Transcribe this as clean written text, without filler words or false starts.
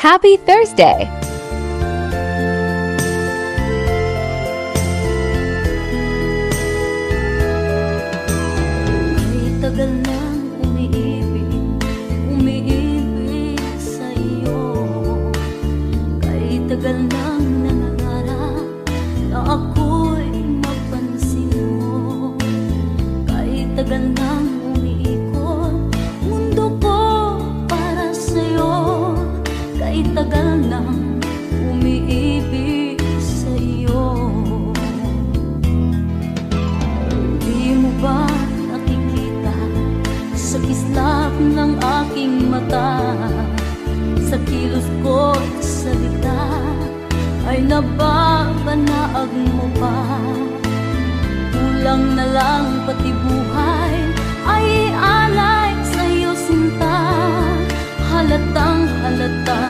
Happy Thursday! Ay tagal nang umiibig sa iyo. Kay tagal nang nangangarap na ako'y mapansin mo. Kay tagal nang umiikot mundo ko para sa'yo. Kay tagal nang umiibig sa iyo. Di mo ba nakikita sa kislap ng aking mata, sa kilos ko salita ay nababanaag mo pa? Kulang na lang pati buhay ay alay sa'yo sinta. Halatang